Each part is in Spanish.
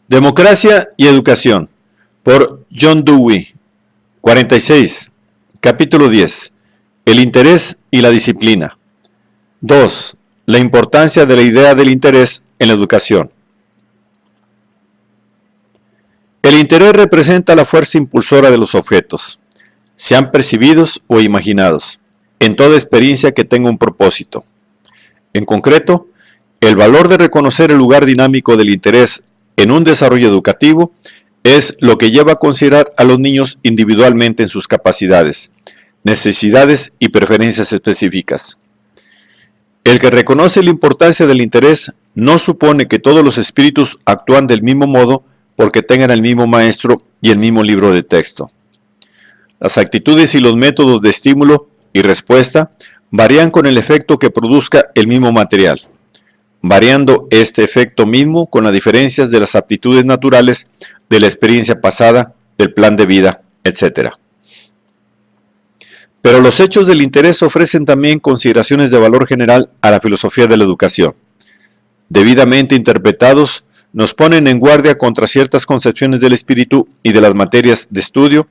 Democracia y Educación, por John Dewey. 46. Capítulo 10. El interés y la disciplina. 2. La importancia de la idea del interés en la educación. El interés representa la fuerza impulsora de los objetos, sean percibidos o imaginados, en toda experiencia que tenga un propósito. En concreto, el valor de reconocer el lugar dinámico del interés en un desarrollo educativo es lo que lleva a considerar a los niños individualmente en sus capacidades, necesidades y preferencias específicas. El que reconoce la importancia del interés no supone que todos los espíritus actúan del mismo modo porque tengan el mismo maestro y el mismo libro de texto. Las actitudes y los métodos de estímulo y respuesta varían con el efecto que produzca el mismo material, variando este efecto mismo con las diferencias de las aptitudes naturales, de la experiencia pasada, del plan de vida, etc. Pero los hechos del interés ofrecen también consideraciones de valor general a la filosofía de la educación. Debidamente interpretados, nos ponen en guardia contra ciertas concepciones del espíritu y de las materias de estudio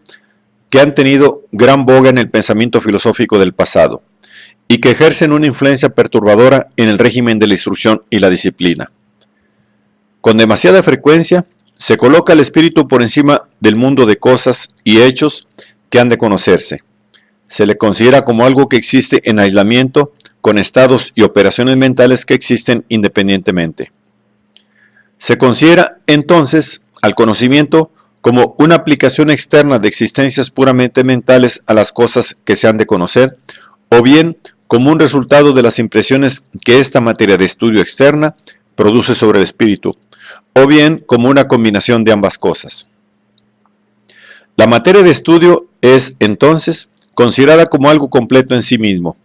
que han tenido gran boga en el pensamiento filosófico del pasado y que ejercen una influencia perturbadora en el régimen de la instrucción y la disciplina. Con demasiada frecuencia, se coloca el espíritu por encima del mundo de cosas y hechos que han de conocerse. Se le considera como algo que existe en aislamiento, con estados y operaciones mentales que existen independientemente. Se considera entonces al conocimiento como una aplicación externa de existencias puramente mentales a las cosas que se han de conocer, o bien como un resultado de las impresiones que esta materia de estudio externa produce sobre el espíritu, o bien como una combinación de ambas cosas. La materia de estudio es, entonces, considerada como algo completo en sí mismo.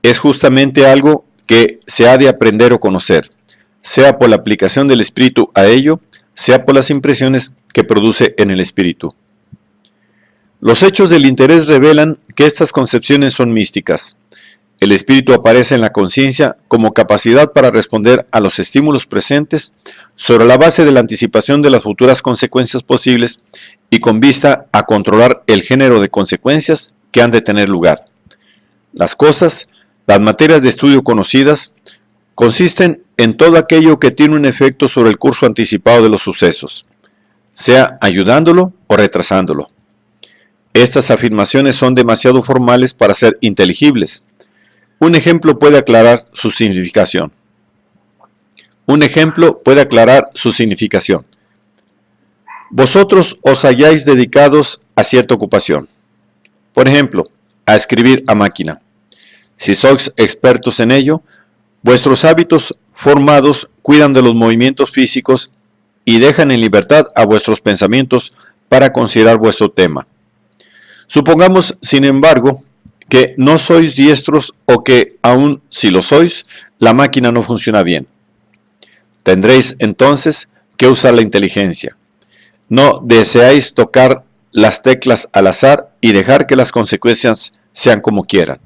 Es justamente algo que se ha de aprender o conocer, sea por la aplicación del espíritu a ello, sea por las impresiones que produce en el espíritu. Los hechos del interés revelan que estas concepciones son místicas. El espíritu aparece en la conciencia como capacidad para responder a los estímulos presentes sobre la base de la anticipación de las futuras consecuencias posibles y con vista a controlar el género de consecuencias que han de tener lugar. Las cosas, las materias de estudio conocidas, consisten en todo aquello que tiene un efecto sobre el curso anticipado de los sucesos, sea ayudándolo o retrasándolo. Estas afirmaciones son demasiado formales para ser inteligibles. Un ejemplo puede aclarar su significación. Vosotros os halláis dedicados a cierta ocupación. Por ejemplo, a escribir a máquina. Si sois expertos en ello, vuestros hábitos formados cuidan de los movimientos físicos y dejan en libertad a vuestros pensamientos para considerar vuestro tema. Supongamos, sin embargo, que no sois diestros o que, aun si lo sois, la máquina no funciona bien. Tendréis entonces que usar la inteligencia. No deseáis tocar las teclas al azar y dejar que las consecuencias sean como quieran.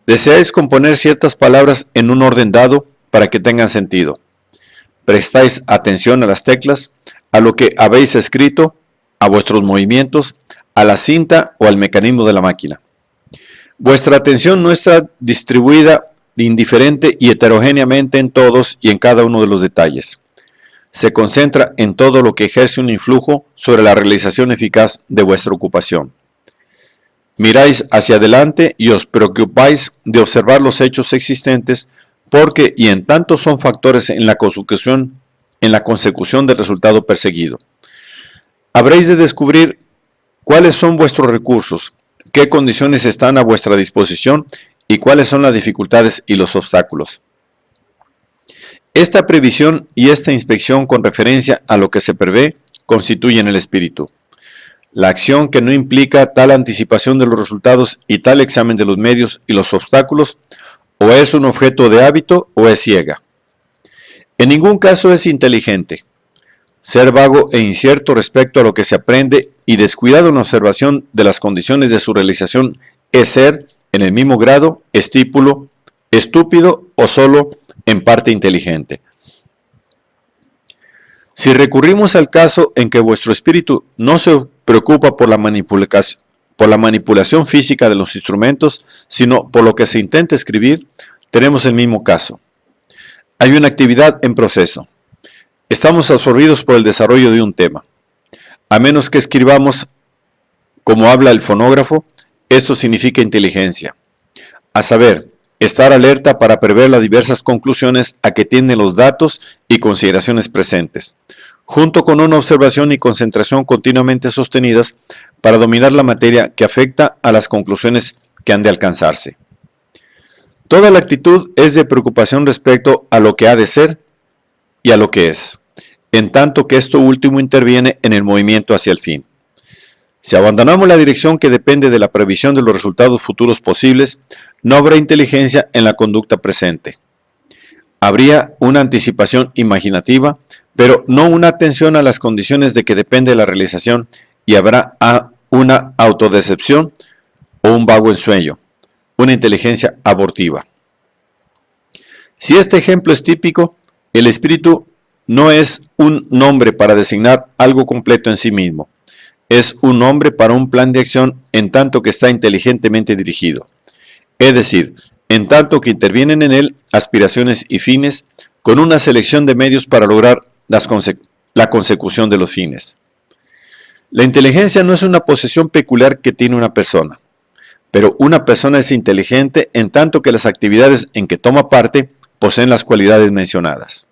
Deseáis componer ciertas palabras en un orden dado para que tengan sentido. Prestáis atención a las teclas, a lo que habéis escrito, a vuestros movimientos, a la cinta o al mecanismo de la máquina. Vuestra atención no está distribuida indiferente y heterogéneamente en todos y en cada uno de los detalles. Se concentra en todo lo que ejerce un influjo sobre la realización eficaz de vuestra ocupación. Miráis hacia adelante y os preocupáis de observar los hechos existentes porque y en tanto son factores en la consecución del resultado perseguido. Habréis de descubrir cuáles son vuestros recursos, qué condiciones están a vuestra disposición y cuáles son las dificultades y los obstáculos. Esta previsión y esta inspección con referencia a lo que se prevé constituyen el espíritu. La acción que no implica tal anticipación de los resultados y tal examen de los medios y los obstáculos, o es un objeto de hábito o es ciega. En ningún caso es inteligente. Ser vago e incierto respecto a lo que se aprende y descuidado en la observación de las condiciones de su realización es ser, en el mismo grado, estúpido o solo en parte inteligente. Si recurrimos al caso en que vuestro espíritu no se preocupa por la manipulación física de los instrumentos, sino por lo que se intenta escribir, tenemos el mismo caso. Hay una actividad en proceso. Estamos absorbidos por el desarrollo de un tema. A menos que escribamos como habla el fonógrafo, esto significa inteligencia. A saber, estar alerta para prever las diversas conclusiones a que tienden los datos y consideraciones presentes, junto con una observación y concentración continuamente sostenidas para dominar la materia que afecta a las conclusiones que han de alcanzarse. Toda la actitud es de preocupación respecto a lo que ha de ser y a lo que es, en tanto que esto último interviene en el movimiento hacia el fin. Si abandonamos la dirección que depende de la previsión de los resultados futuros posibles, no habrá inteligencia en la conducta presente. Habría una anticipación imaginativa, pero no una atención a las condiciones de que depende la realización, y habrá una autodecepción o un vago ensueño, una inteligencia abortiva. Si este ejemplo es típico, el espíritu no es un nombre para designar algo completo en sí mismo. Es un nombre para un plan de acción en tanto que está inteligentemente dirigido. Es decir, en tanto que intervienen en él aspiraciones y fines, con una selección de medios para lograr la consecución de los fines. La inteligencia no es una posesión peculiar que tiene una persona, pero una persona es inteligente en tanto que las actividades en que toma parte poseen las cualidades mencionadas.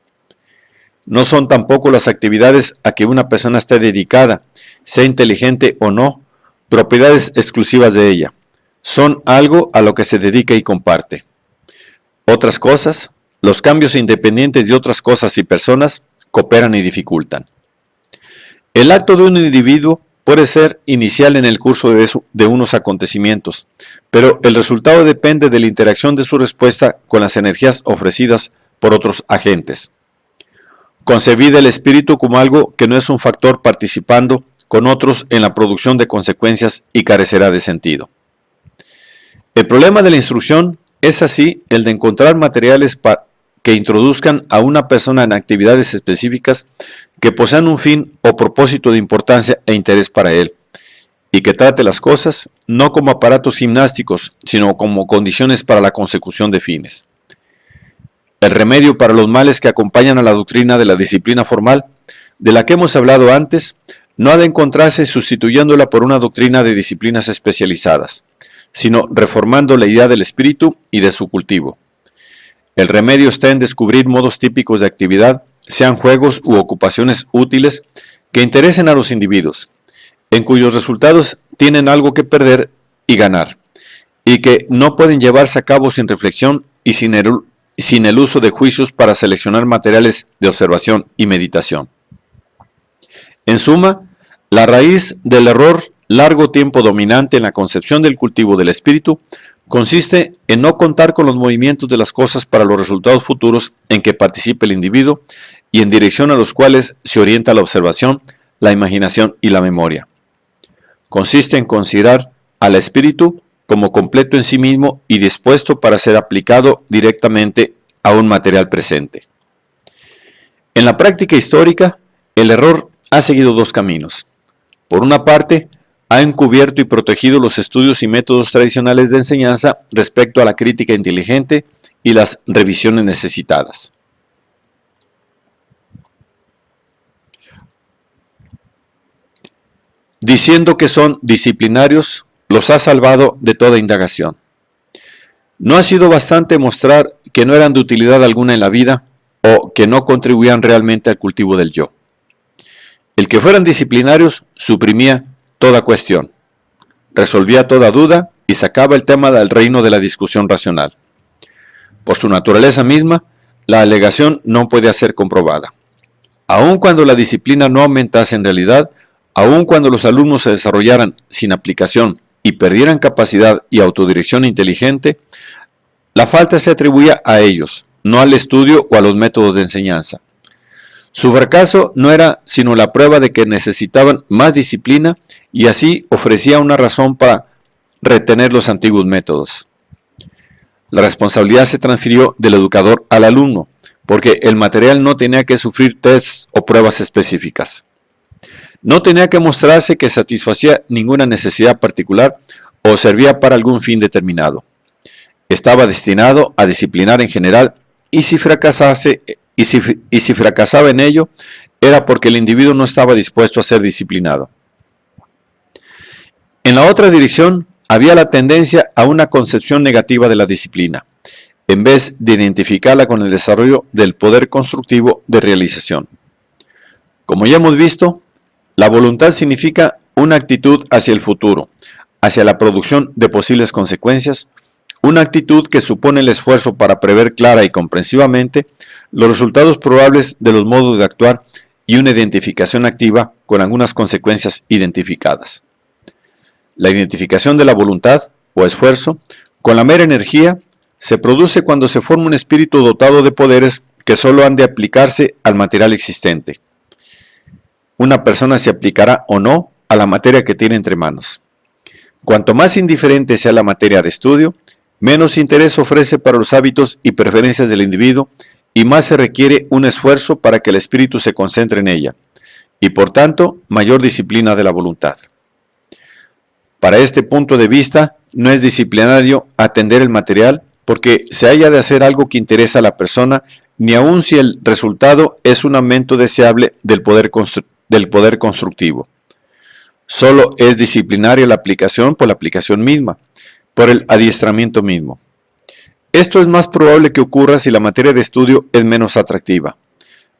No son tampoco las actividades a que una persona esté dedicada, sea inteligente o no, propiedades exclusivas de ella. Son algo a lo que se dedica y comparte. Otras cosas, los cambios independientes de otras cosas y personas, cooperan y dificultan. El acto de un individuo puede ser inicial en el curso de unos acontecimientos, pero el resultado depende de la interacción de su respuesta con las energías ofrecidas por otros agentes. Concebid el espíritu como algo que no es un factor participando con otros en la producción de consecuencias y carecerá de sentido. El problema de la instrucción es así el de encontrar materiales que introduzcan a una persona en actividades específicas que posean un fin o propósito de importancia e interés para él, y que trate las cosas no como aparatos gimnásticos, sino como condiciones para la consecución de fines. El remedio para los males que acompañan a la doctrina de la disciplina formal, de la que hemos hablado antes, no ha de encontrarse sustituyéndola por una doctrina de disciplinas especializadas, sino reformando la idea del espíritu y de su cultivo. El remedio está en descubrir modos típicos de actividad, sean juegos u ocupaciones útiles, que interesen a los individuos, en cuyos resultados tienen algo que perder y ganar, y que no pueden llevarse a cabo sin reflexión y sin el uso de juicios para seleccionar materiales de observación y meditación. En suma, la raíz del error largo tiempo dominante en la concepción del cultivo del espíritu consiste en no contar con los movimientos de las cosas para los resultados futuros en que participe el individuo y en dirección a los cuales se orienta la observación, la imaginación y la memoria. Consiste en considerar al espíritu como completo en sí mismo y dispuesto para ser aplicado directamente a un material presente. En la práctica histórica, el error ha seguido dos caminos. Por una parte, ha encubierto y protegido los estudios y métodos tradicionales de enseñanza respecto a la crítica inteligente y las revisiones necesitadas. Diciendo que son disciplinarios, los ha salvado de toda indagación. No ha sido bastante mostrar que no eran de utilidad alguna en la vida o que no contribuían realmente al cultivo del yo. El que fueran disciplinarios suprimía toda cuestión, resolvía toda duda y sacaba el tema del reino de la discusión racional. Por su naturaleza misma, la alegación no puede ser comprobada. Aun cuando la disciplina no aumentase en realidad, aun cuando los alumnos se desarrollaran sin aplicación y perdieran capacidad y autodirección inteligente, la falta se atribuía a ellos, no al estudio o a los métodos de enseñanza. Su fracaso no era sino la prueba de que necesitaban más disciplina y así ofrecía una razón para retener los antiguos métodos. La responsabilidad se transfirió del educador al alumno, porque el material no tenía que sufrir tests o pruebas específicas. No tenía que mostrarse que satisfacía ninguna necesidad particular o servía para algún fin determinado. Estaba destinado a disciplinar en general y si fracasaba en ello, era porque el individuo no estaba dispuesto a ser disciplinado. En la otra dirección, había la tendencia a una concepción negativa de la disciplina, en vez de identificarla con el desarrollo del poder constructivo de realización. Como ya hemos visto, la voluntad significa una actitud hacia el futuro, hacia la producción de posibles consecuencias, una actitud que supone el esfuerzo para prever clara y comprensivamente los resultados probables de los modos de actuar y una identificación activa con algunas consecuencias identificadas. La identificación de la voluntad o esfuerzo con la mera energía se produce cuando se forma un espíritu dotado de poderes que solo han de aplicarse al material existente. Una persona se aplicará o no a la materia que tiene entre manos. Cuanto más indiferente sea la materia de estudio, menos interés ofrece para los hábitos y preferencias del individuo y más se requiere un esfuerzo para que el espíritu se concentre en ella, y por tanto, mayor disciplina de la voluntad. Para este punto de vista, no es disciplinario atender el material porque se haya de hacer algo que interesa a la persona, ni aun si el resultado es un aumento deseable del poder constructivo. Solo es disciplinaria la aplicación por la aplicación misma, por el adiestramiento mismo. Esto es más probable que ocurra si la materia de estudio es menos atractiva,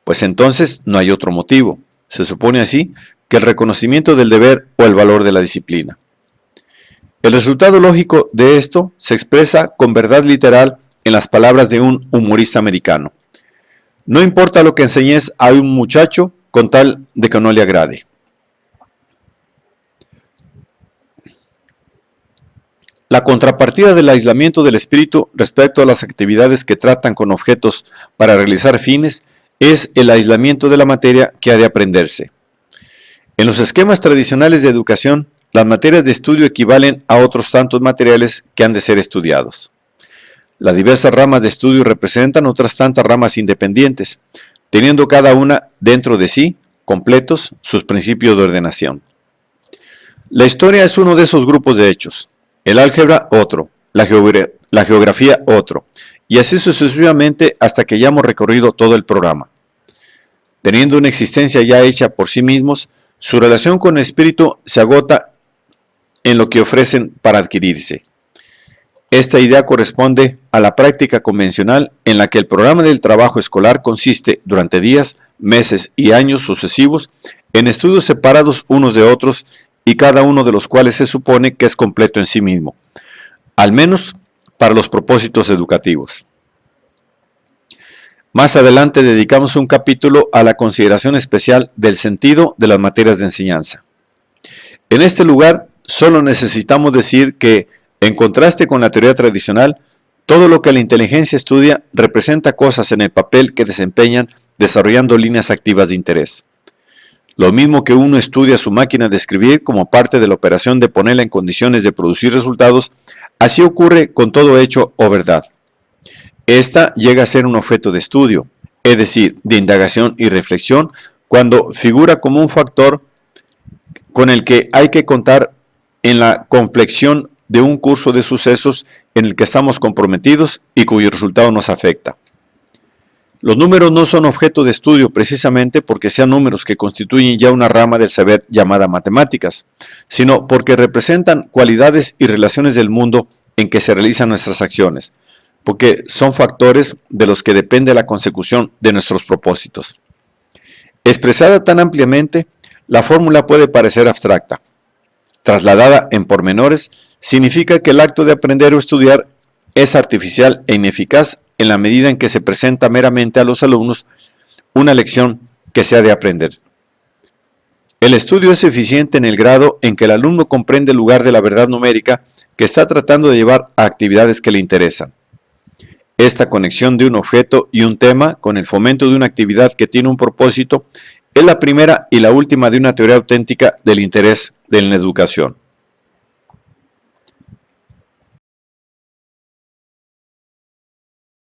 pues entonces no hay otro motivo. Se supone así que el reconocimiento del deber o el valor de la disciplina. El resultado lógico de esto se expresa con verdad literal en las palabras de un humorista americano. No importa lo que enseñes a un muchacho con tal de que no le agrade. La contrapartida del aislamiento del espíritu respecto a las actividades que tratan con objetos para realizar fines es el aislamiento de la materia que ha de aprenderse. En los esquemas tradicionales de educación, las materias de estudio equivalen a otros tantos materiales que han de ser estudiados. Las diversas ramas de estudio representan otras tantas ramas independientes, teniendo cada una dentro de sí, completos, sus principios de ordenación. La historia es uno de esos grupos de hechos, el álgebra otro, la geografía otro, y así sucesivamente hasta que ya hemos recorrido todo el programa. Teniendo una existencia ya hecha por sí mismos, su relación con el espíritu se agota en lo que ofrecen para adquirirse. Esta idea corresponde a la práctica convencional en la que el programa del trabajo escolar consiste durante días, meses y años sucesivos en estudios separados unos de otros y cada uno de los cuales se supone que es completo en sí mismo, al menos para los propósitos educativos. Más adelante dedicamos un capítulo a la consideración especial del sentido de las materias de enseñanza. En este lugar, solo necesitamos decir que, en contraste con la teoría tradicional, todo lo que la inteligencia estudia representa cosas en el papel que desempeñan desarrollando líneas activas de interés. Lo mismo que uno estudia su máquina de escribir como parte de la operación de ponerla en condiciones de producir resultados, así ocurre con todo hecho o verdad. Esta llega a ser un objeto de estudio, es decir, de indagación y reflexión, cuando figura como un factor con el que hay que contar en la complexión de un curso de sucesos en el que estamos comprometidos y cuyo resultado nos afecta. Los números no son objeto de estudio precisamente porque sean números que constituyen ya una rama del saber llamada matemáticas, sino porque representan cualidades y relaciones del mundo en que se realizan nuestras acciones, porque son factores de los que depende la consecución de nuestros propósitos. Expresada tan ampliamente, la fórmula puede parecer abstracta. Trasladada en pormenores, significa que el acto de aprender o estudiar es artificial e ineficaz en la medida en que se presenta meramente a los alumnos una lección que se ha de aprender. El estudio es eficiente en el grado en que el alumno comprende el lugar de la verdad numérica que está tratando de llevar a actividades que le interesan. Esta conexión de un objeto y un tema con el fomento de una actividad que tiene un propósito es la primera y la última de una teoría auténtica del interés en la educación.